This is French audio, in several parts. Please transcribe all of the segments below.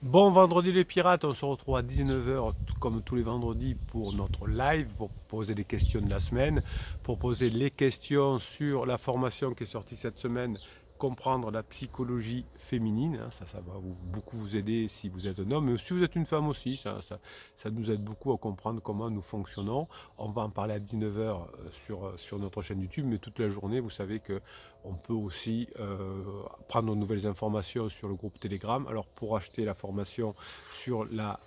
Bon vendredi les pirates, on se retrouve à 19h comme tous les vendredis pour notre live, pour poser les questions de la semaine, pour poser les questions sur la formation qui est sortie cette semaine, comprendre la psychologie féminine, hein, ça va beaucoup vous aider si vous êtes un homme, mais si vous êtes une femme aussi, ça nous aide beaucoup à comprendre comment nous fonctionnons. On va en parler à 19h sur notre chaîne YouTube, mais toute la journée, vous savez qu'on peut aussi prendre de nouvelles informations sur le groupe Telegram. Alors pour acheter la formation sur la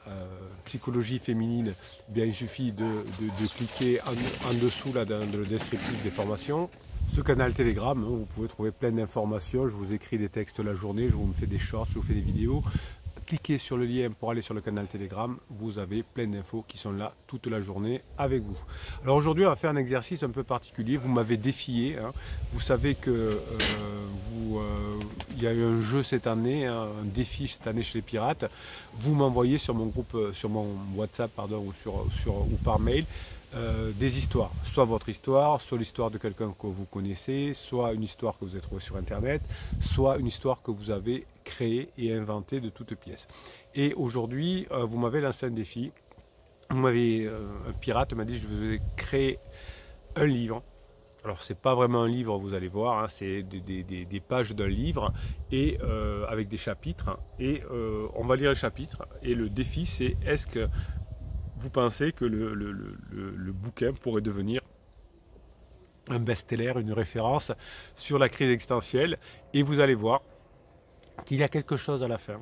psychologie féminine, eh bien, il suffit de cliquer en dessous là, dans le descriptif des formations. Ce canal Telegram, hein, vous pouvez trouver plein d'informations, je vous écris des textes la journée, je vous fais des shorts, je vous fais des vidéos. Cliquez sur le lien pour aller sur le canal Telegram, vous avez plein d'infos qui sont là toute la journée avec vous. Alors aujourd'hui on va faire un exercice un peu particulier, vous m'avez défié, hein. Vous savez que il y a eu un jeu cette année, hein, un défi cette année chez les pirates, vous m'envoyez sur mon groupe, sur mon WhatsApp pardon, ou par mail, des histoires, soit votre histoire, soit l'histoire de quelqu'un que vous connaissez, soit une histoire que vous avez trouvée sur internet, soit une histoire que vous avez créée et inventée de toutes pièces. Et aujourd'hui, vous m'avez lancé un défi. Un pirate m'a dit je vais créer un livre. Alors c'est pas vraiment un livre, vous allez voir, hein, c'est des pages d'un livre et avec des chapitres. Et on va lire les chapitres. Et le défi c'est est-ce que vous pensez que le bouquin pourrait devenir un best-seller, une référence sur la crise existentielle, et vous allez voir qu'il y a quelque chose à la fin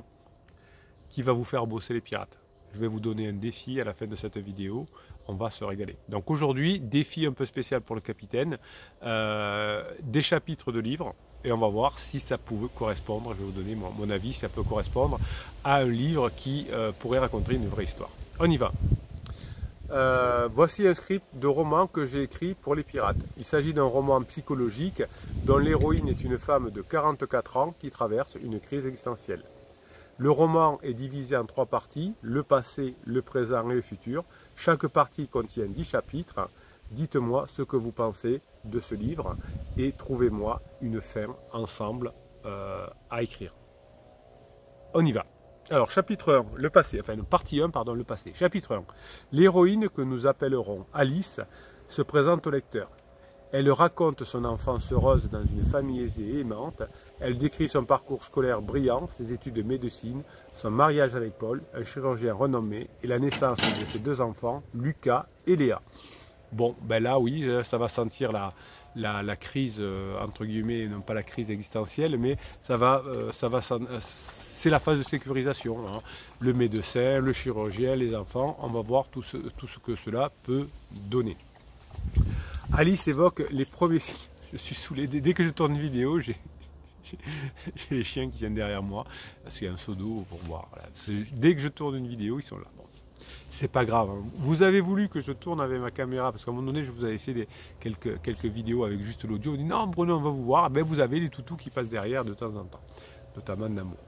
qui va vous faire bosser les pirates. Je vais vous donner un défi à la fin de cette vidéo, on va se régaler. Donc aujourd'hui, défi un peu spécial pour le capitaine, des chapitres de livres, et on va voir si ça pouvait correspondre, je vais vous donner mon avis, si ça peut correspondre à un livre qui pourrait raconter une vraie histoire. On y va. Voici un script de roman que j'ai écrit pour les pirates. Il s'agit d'un roman psychologique dont l'héroïne est une femme de 44 ans qui traverse une crise existentielle. Le roman est divisé en 3 parties, le passé, le présent et le futur. Chaque partie contient 10 chapitres. Dites-moi ce que vous pensez de ce livre et trouvez-moi une fin ensemble à écrire. On y va. Alors, chapitre 1, le passé, enfin, partie 1, pardon, le passé. Chapitre 1. L'héroïne que nous appellerons Alice se présente au lecteur. Elle raconte son enfance heureuse dans une famille aisée et aimante. Elle décrit son parcours scolaire brillant, ses études de médecine, son mariage avec Paul, un chirurgien renommé, et la naissance de ses 2 enfants, Lucas et Léa. Bon, ben là, oui, ça va sentir la crise, entre guillemets, non pas la crise existentielle, mais c'est la phase de sécurisation, hein. Le médecin, le chirurgien, les enfants, on va voir tout ce que cela peut donner. Alice évoque les premiers signes. Je suis saoulé. Dès que je tourne une vidéo, j'ai les chiens qui viennent derrière moi. C'est un seau d'eau pour boire. Voilà. Dès que je tourne une vidéo, ils sont là. Bon. C'est pas grave, hein. Vous avez voulu que je tourne avec ma caméra, parce qu'à un moment donné, je vous avais fait quelques vidéos avec juste l'audio. On dit non, Bruno, on va vous voir. Ben, vous avez les toutous qui passent derrière de temps en temps, notamment d'amour.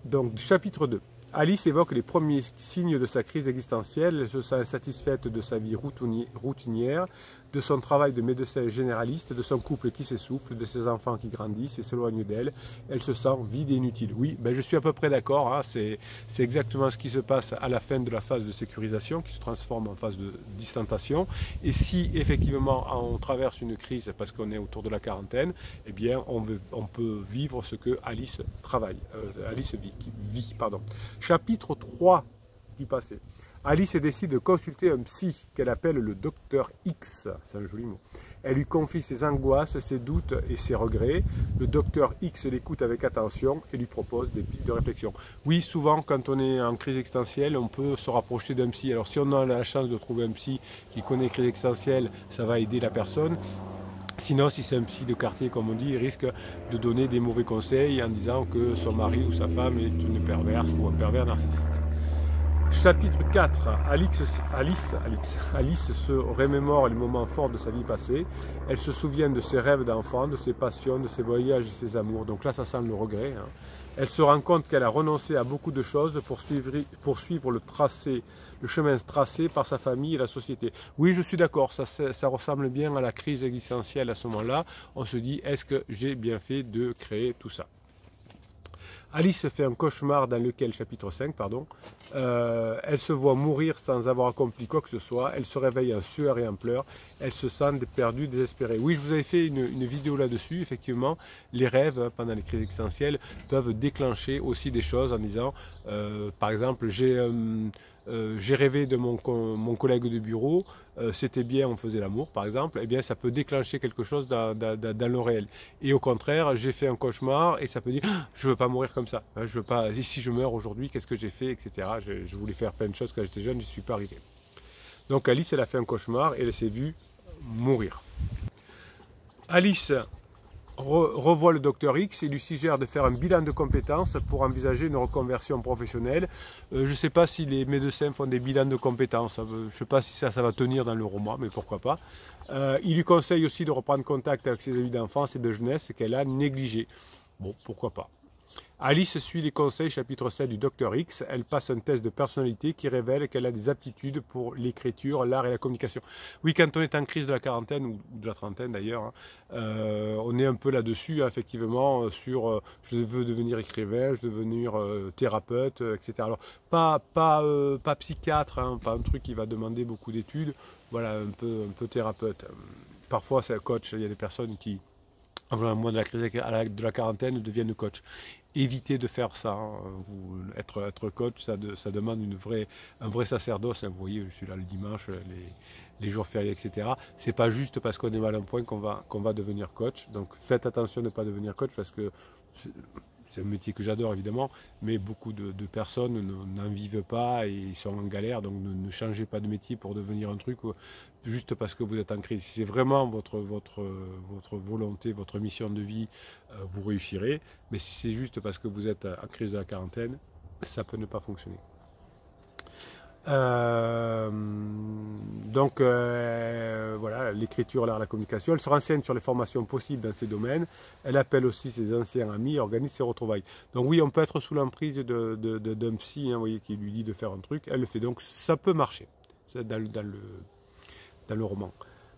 Donc, chapitre 2. Alice évoque les premiers signes de sa crise existentielle. Elle se sent insatisfaite de sa vie routinière, de son travail de médecin généraliste, de son couple qui s'essouffle, de ses enfants qui grandissent et s'éloignent d'elle. Elle se sent vide et inutile. Oui, ben je suis à peu près d'accord, hein. C'est exactement ce qui se passe à la fin de la phase de sécurisation, qui se transforme en phase de distanciation. Et si effectivement on traverse une crise parce qu'on est autour de la quarantaine, eh bien on peut vivre ce que Alice vit. Chapitre 3 du passé. Alice décide de consulter un psy qu'elle appelle le docteur X, c'est un joli mot. Elle lui confie ses angoisses, ses doutes et ses regrets. Le docteur X l'écoute avec attention et lui propose des pistes de réflexion. Oui, souvent quand on est en crise existentielle, on peut se rapprocher d'un psy. Alors si on a la chance de trouver un psy qui connaît la crise existentielle, ça va aider la personne. Sinon, si c'est un psy de quartier, comme on dit, il risque de donner des mauvais conseils en disant que son mari ou sa femme est une perverse ou un pervers narcissique. Chapitre 4. Alice se remémore les moments forts de sa vie passée. Elle se souvient de ses rêves d'enfant, de ses passions, de ses voyages et ses amours. Donc là, ça sent le regret, hein. Elle se rend compte qu'elle a renoncé à beaucoup de choses pour suivre le chemin tracé par sa famille et la société. Oui, je suis d'accord, ça ressemble bien à la crise existentielle à ce moment-là. On se dit, est-ce que j'ai bien fait de créer tout ça? Alice fait un cauchemar dans lequel, chapitre 5, pardon, elle se voit mourir sans avoir accompli quoi que ce soit, elle se réveille en sueur et en pleurs, elle se sent perdue, désespérée. Oui, je vous avais fait une vidéo là-dessus, effectivement, les rêves pendant les crises existentielles peuvent déclencher aussi des choses en disant, par exemple, j'ai rêvé de mon collègue de bureau, c'était bien, on faisait l'amour par exemple, eh bien ça peut déclencher quelque chose dans le réel. Et au contraire, j'ai fait un cauchemar et ça peut dire, je ne veux pas mourir comme ça, je veux pas, et si je meurs aujourd'hui, qu'est-ce que j'ai fait, etc. Je voulais faire plein de choses quand j'étais jeune, je n'y suis pas arrivé. Donc Alice, elle a fait un cauchemar et elle s'est vue mourir. Alice revoit le docteur X et lui suggère de faire un bilan de compétences pour envisager une reconversion professionnelle. Je ne sais pas si les médecins font des bilans de compétences, je ne sais pas si ça va tenir dans le roman, mais pourquoi pas. Il lui conseille aussi de reprendre contact avec ses amis d'enfance et de jeunesse qu'elle a négligés. Bon, pourquoi pas. Alice suit les conseils, chapitre 7 du Dr X. Elle passe un test de personnalité qui révèle qu'elle a des aptitudes pour l'écriture, l'art et la communication. Oui, quand on est en crise de la quarantaine, ou de la trentaine d'ailleurs, hein, on est un peu là-dessus, hein, effectivement, sur je veux devenir écrivain, je veux devenir thérapeute, etc. Alors, pas psychiatre, hein, pas un truc qui va demander beaucoup d'études, voilà, un peu thérapeute. Parfois, c'est un coach, il y a des personnes qui, au moment de la crise de la quarantaine, deviennent coach. Évitez de faire ça. Hein. Être coach, ça demande un vrai sacerdoce. Hein. Vous voyez, je suis là le dimanche, les jours fériés, etc. C'est pas juste parce qu'on est mal en point qu'on va devenir coach. Donc faites attention de ne pas devenir coach parce que c'est un métier que j'adore évidemment, mais beaucoup de personnes n'en vivent pas et ils sont en galère. Donc ne changez pas de métier pour devenir un truc juste parce que vous êtes en crise. Si c'est vraiment votre volonté, votre mission de vie, vous réussirez. Mais si c'est juste parce que vous êtes en crise de la quarantaine, ça peut ne pas fonctionner. Voilà, l'écriture, l'art, la communication. Elle se renseigne sur les formations possibles dans ces domaines. Elle appelle aussi ses anciens amis et organise ses retrouvailles. Donc oui, on peut être sous l'emprise d'un psy, hein, vous voyez, qui lui dit de faire un truc. Elle le fait, donc ça peut marcher dans le roman.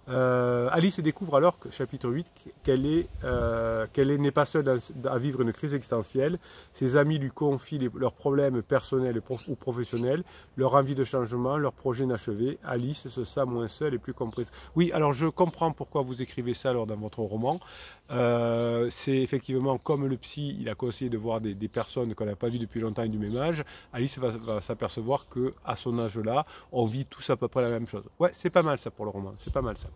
Alice découvre alors, chapitre 8, qu'elle n'est pas seule à vivre une crise existentielle. Ses amis lui confient leurs problèmes personnels ou professionnels, leur envie de changement, leurs projets inachevés. Alice se sent moins seule et plus comprise. Oui, alors je comprends pourquoi vous écrivez ça alors dans votre roman. C'est effectivement comme le psy, il a conseillé de voir des personnes qu'on n'a pas vues depuis longtemps et du même âge. Alice va s'apercevoir qu'à son âge-là, on vit tous à peu près la même chose. Ouais, c'est pas mal ça pour le roman, c'est pas mal ça.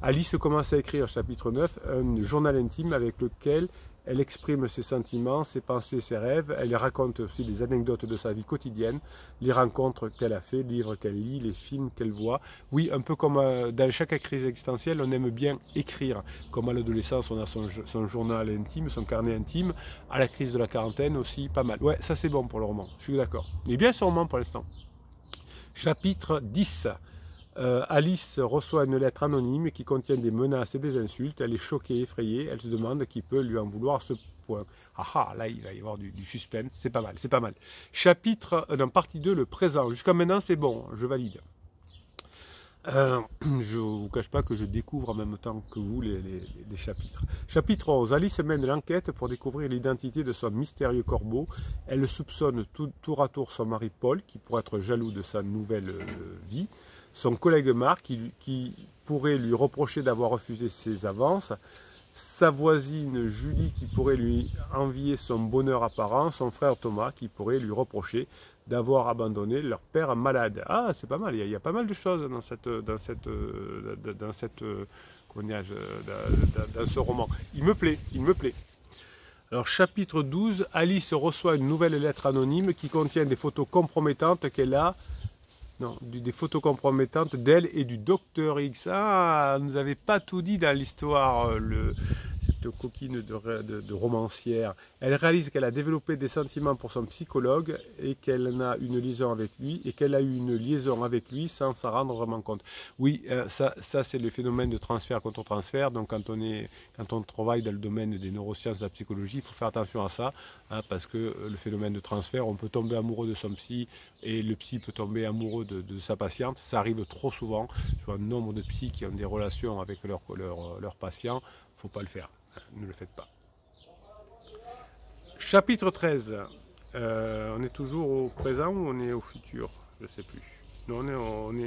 Alice commence à écrire, chapitre 9, un journal intime avec lequel elle exprime ses sentiments, ses pensées, ses rêves. Elle raconte aussi des anecdotes de sa vie quotidienne, les rencontres qu'elle a fait, les livres qu'elle lit, les films qu'elle voit. Oui, un peu comme dans chaque crise existentielle, on aime bien écrire. Comme à l'adolescence, on a son journal intime, son carnet intime. À la crise de la quarantaine aussi, pas mal. Ouais, ça c'est bon pour le roman, je suis d'accord. Il est bien ce roman pour l'instant. Chapitre 10. Alice reçoit une lettre anonyme qui contient des menaces et des insultes. Elle est choquée, effrayée. Elle se demande qui peut lui en vouloir à ce point. Ah, là, il va y avoir du suspense. C'est pas mal, c'est pas mal. Chapitre, partie 2, le présent. Jusqu'à maintenant, c'est bon, je valide. Je ne vous cache pas que je découvre en même temps que vous les chapitres. Chapitre 11. Alice mène l'enquête pour découvrir l'identité de son mystérieux corbeau. Elle soupçonne tour à tour son mari Paul, qui pourrait être jaloux de sa nouvelle vie. Son collègue Marc, qui pourrait lui reprocher d'avoir refusé ses avances. Sa voisine Julie, qui pourrait lui envier son bonheur apparent. Son frère Thomas, qui pourrait lui reprocher d'avoir abandonné leur père malade. Ah, c'est pas mal, il y a pas mal de choses dans ce roman. Il me plaît, il me plaît. Alors, chapitre 12, Alice reçoit une nouvelle lettre anonyme qui contient des photos compromettantes qu'elle a. Non, des photos compromettantes d'elle et du docteur X. Ah, vous n'avez pas tout dit dans l'histoire, cette coquine de romancière. Elle réalise qu'elle a développé des sentiments pour son psychologue et qu'elle a eu une liaison avec lui sans s'en rendre vraiment compte. Oui, ça c'est le phénomène de transfert contre transfert. Donc quand on travaille dans le domaine des neurosciences, de la psychologie, il faut faire attention à ça, hein, parce que le phénomène de transfert, on peut tomber amoureux de son psy et le psy peut tomber amoureux de sa patiente. Ça arrive trop souvent. Je vois un nombre de psys qui ont des relations avec leurs patients. Il ne faut pas le faire. Ne le faites pas. Chapitre 13. On est toujours au présent ou on est au futur? Je ne sais plus. Non, on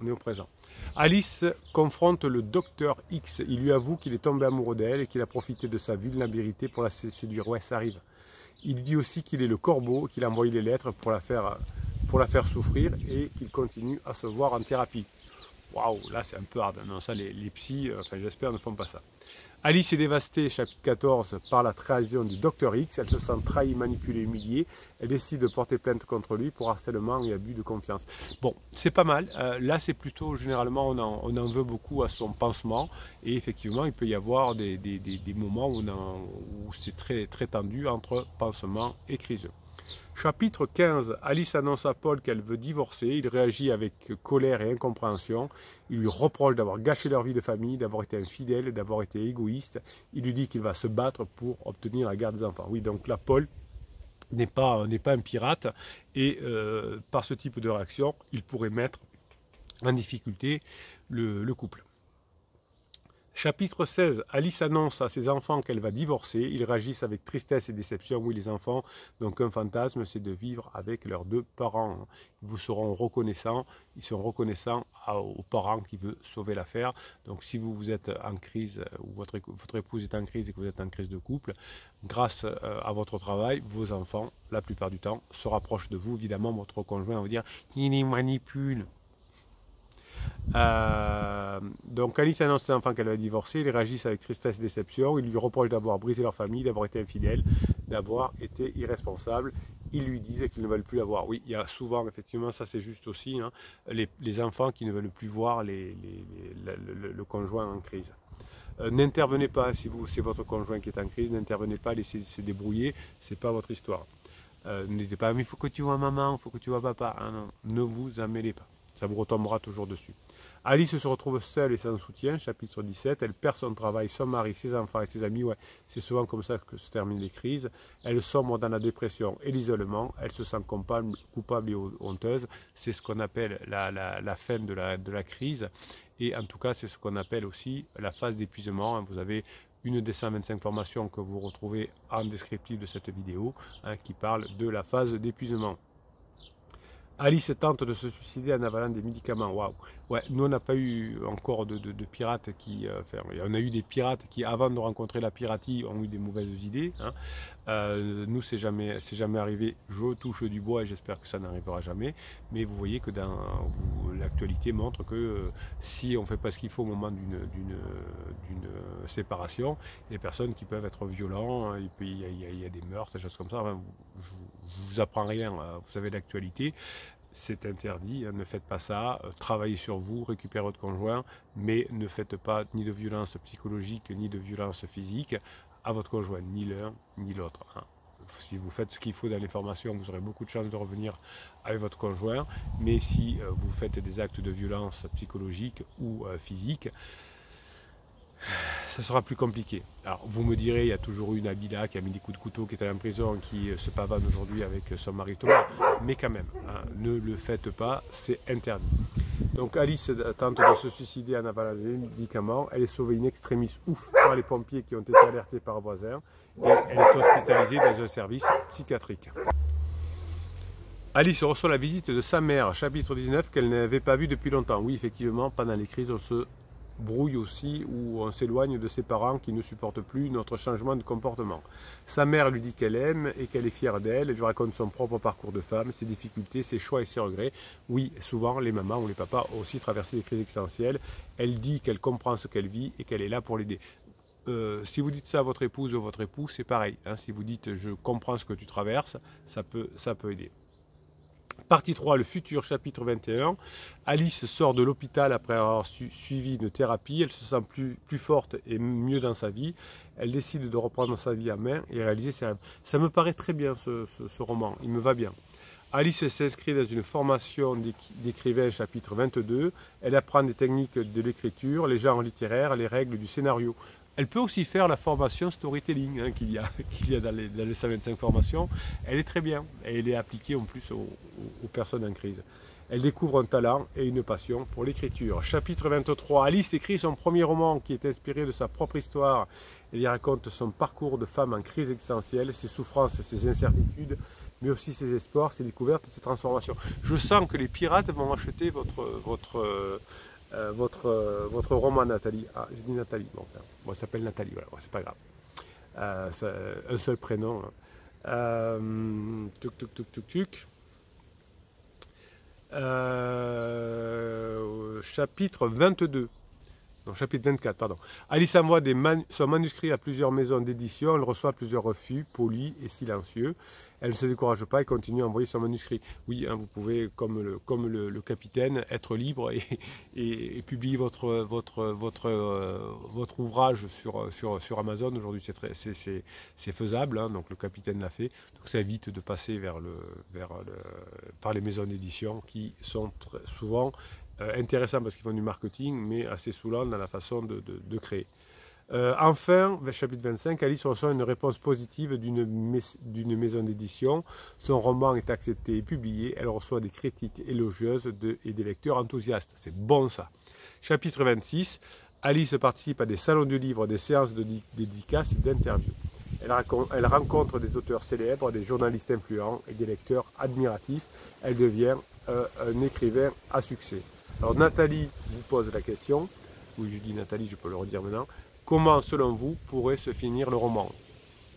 est au présent. Alice confronte le docteur X. Il lui avoue qu'il est tombé amoureux d'elle et qu'il a profité de sa vulnérabilité pour la séduire. Ouais, ça arrive. Il dit aussi qu'il est le corbeau, qu'il a envoyé les lettres pour la faire souffrir et qu'il continue à se voir en thérapie. Waouh, là c'est un peu hard. Non, ça les psys, enfin j'espère, ne font pas ça. Alice est dévastée, chapitre 14, par la trahison du docteur X. Elle se sent trahie, manipulée, humiliée. Elle décide de porter plainte contre lui pour harcèlement et abus de confiance. Bon, c'est pas mal. Là, c'est plutôt, généralement, on en veut beaucoup à son pansement. Et effectivement, il peut y avoir des moments où c'est très, très tendu entre pansement et crise. Chapitre 15. Alice annonce à Paul qu'elle veut divorcer. Il réagit avec colère et incompréhension. Il lui reproche d'avoir gâché leur vie de famille, d'avoir été infidèle, d'avoir été égoïste. Il lui dit qu'il va se battre pour obtenir la garde des enfants. Oui, donc là, Paul n'est pas un pirate. Et par ce type de réaction, il pourrait mettre en difficulté le couple. Chapitre 16. Alice annonce à ses enfants qu'elle va divorcer. Ils réagissent avec tristesse et déception. Oui, les enfants n'ont qu'un fantasme, c'est de vivre avec leurs deux parents. Ils vous seront reconnaissants. Ils seront reconnaissants aux parents qui veulent sauver l'affaire. Donc, si vous êtes en crise ou votre épouse est en crise et que vous êtes en crise de couple, grâce à votre travail, vos enfants, la plupart du temps, se rapprochent de vous. Évidemment, votre conjoint va vous dire « il les manipule ». Donc Alice annonce à ses enfants qu'elle va divorcer, ils réagissent avec tristesse et déception, ils lui reprochent d'avoir brisé leur famille, d'avoir été infidèle, d'avoir été irresponsable, ils lui disent qu'ils ne veulent plus la voir. Oui, il y a souvent, effectivement, ça c'est juste aussi, hein, les enfants qui ne veulent plus voir le conjoint en crise. N'intervenez pas, si c'est votre conjoint qui est en crise, n'intervenez pas, laissez se débrouiller, c'est pas votre histoire. Ne dites pas, mais il faut que tu vois maman, il faut que tu vois papa. Ah, non, ne vous emmêlez pas. Ça vous retombera toujours dessus. Alice se retrouve seule et sans soutien, chapitre 17. Elle perd son travail, son mari, ses enfants et ses amis. Ouais, c'est souvent comme ça que se terminent les crises. Elle sombre dans la dépression et l'isolement. Elle se sent coupable et honteuse. C'est ce qu'on appelle la fin de la crise. Et en tout cas, c'est ce qu'on appelle aussi la phase d'épuisement. Vous avez une des 125 formations que vous retrouvez en descriptif de cette vidéo, hein, qui parle de la phase d'épuisement. Alice tente de se suicider en avalant des médicaments. Waouh! Ouais, nous on n'a pas eu encore de pirates qui. On a eu des pirates qui, avant de rencontrer la piraterie, ont eu des mauvaises idées. Hein. Nous, c'est jamais arrivé. Je touche du bois et j'espère que ça n'arrivera jamais. Mais vous voyez que l'actualité montre que si on ne fait pas ce qu'il faut au moment d'une séparation, il y a des personnes qui peuvent être violentes, il y a des meurtres, des choses comme ça. Enfin, je ne vous apprends rien, vous savez l'actualité. C'est interdit, ne faites pas ça, travaillez sur vous, récupérez votre conjoint, mais ne faites pas ni de violence psychologique ni de violence physique à votre conjoint, ni l'un ni l'autre. Hein. Si vous faites ce qu'il faut dans les formations, vous aurez beaucoup de chances de revenir avec votre conjoint, mais si vous faites des actes de violence psychologique ou physique, ça sera plus compliqué. Alors vous me direz, il y a toujours eu une Nabila qui a mis des coups de couteau, qui est allée en prison, qui se pavane aujourd'hui avec son mari Thomas, mais quand même, hein, ne le faites pas, c'est interdit. Donc Alice tente de se suicider en avalant des médicaments, elle est sauvée in extremis par les pompiers qui ont été alertés par un voisin, et elle est hospitalisée dans un service psychiatrique. Alice reçoit la visite de sa mère, chapitre 19, qu'elle n'avait pas vu depuis longtemps. Oui, effectivement, pendant les crises, on se brouille aussi, où on s'éloigne de ses parents qui ne supportent plus notre changement de comportement. Sa mère lui dit qu'elle aime et qu'elle est fière d'elle. Elle lui raconte son propre parcours de femme, ses difficultés, ses choix et ses regrets. Oui, souvent les mamans ou les papas ont aussi traversé des crises existentielles. Elle dit qu'elle comprend ce qu'elle vit et qu'elle est là pour l'aider. Si vous dites ça à votre épouse ou votre époux, c'est pareil. Hein, si vous dites je comprends ce que tu traverses, ça peut aider. Partie 3, le futur, chapitre 21. Alice sort de l'hôpital après avoir suivi une thérapie. Elle se sent plus forte et mieux dans sa vie. Elle décide de reprendre sa vie en main et réaliser ses rêves. Ça me paraît très bien ce roman, il me va bien. Alice s'inscrit dans une formation d'écrivain, chapitre 22. Elle apprend des techniques de l'écriture, les genres littéraires, les règles du scénario. Elle peut aussi faire la formation storytelling, hein, qu'il y a dans les 125 formations. Elle est très bien. Et elle est appliquée en plus aux personnes en crise. Elle découvre un talent et une passion pour l'écriture. Chapitre 23. Alice écrit son premier roman qui est inspiré de sa propre histoire. Elle y raconte son parcours de femme en crise existentielle, ses souffrances, ses incertitudes, mais aussi ses espoirs, ses découvertes et ses transformations. Je sens que les pirates vont acheter votre roman, Nathalie. Ah, j'ai dit Nathalie. Bon, elle s'appelle Nathalie, voilà, c'est pas grave. Un seul prénom. Chapitre 22. Non, chapitre 24, pardon. Alice envoie son manuscrit à plusieurs maisons d'édition. Elle reçoit plusieurs refus, polis et silencieux. Elle ne se décourage pas et continue à envoyer son manuscrit. Oui, hein, vous pouvez, comme le capitaine, être libre et publier votre ouvrage sur Amazon. Aujourd'hui, c'est faisable, hein, donc le capitaine l'a fait. Donc ça évite de passer par les maisons d'édition qui sont souvent intéressants parce qu'ils font du marketing, mais assez saoulant dans la façon de créer. Enfin, chapitre 25, Alice reçoit une réponse positive d'une maison d'édition. Son roman est accepté et publié. Elle reçoit des critiques élogieuses et des lecteurs enthousiastes. C'est bon ça. Chapitre 26, Alice participe à des salons du livre, des séances de dédicaces et d'interviews. Elle rencontre des auteurs célèbres, des journalistes influents et des lecteurs admiratifs. Elle devient un écrivain à succès. Alors Nathalie vous pose la question, oui je dis Nathalie, je peux le redire maintenant. Comment, selon vous, pourrait se finir le roman?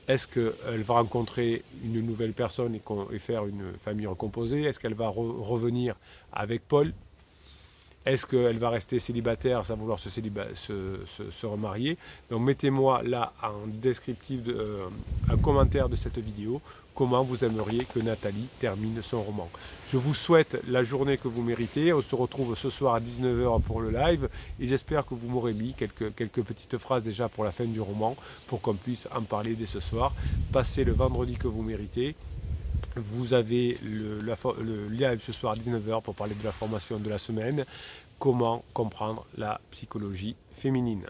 Est-ce qu'elle va rencontrer une nouvelle personne et faire une famille recomposée? Est-ce qu'elle va revenir avec Paul? Est-ce qu'elle va rester célibataire sans vouloir se remarier? Donc mettez-moi là en descriptif, un commentaire de cette vidéo, comment vous aimeriez que Nathalie termine son roman. Je vous souhaite la journée que vous méritez. On se retrouve ce soir à 19 h pour le live et j'espère que vous m'aurez mis quelques petites phrases déjà pour la fin du roman pour qu'on puisse en parler dès ce soir. Passez le vendredi que vous méritez. Vous avez le live ce soir à 19 h pour parler de la formation de la semaine. Comment comprendre la psychologie féminine.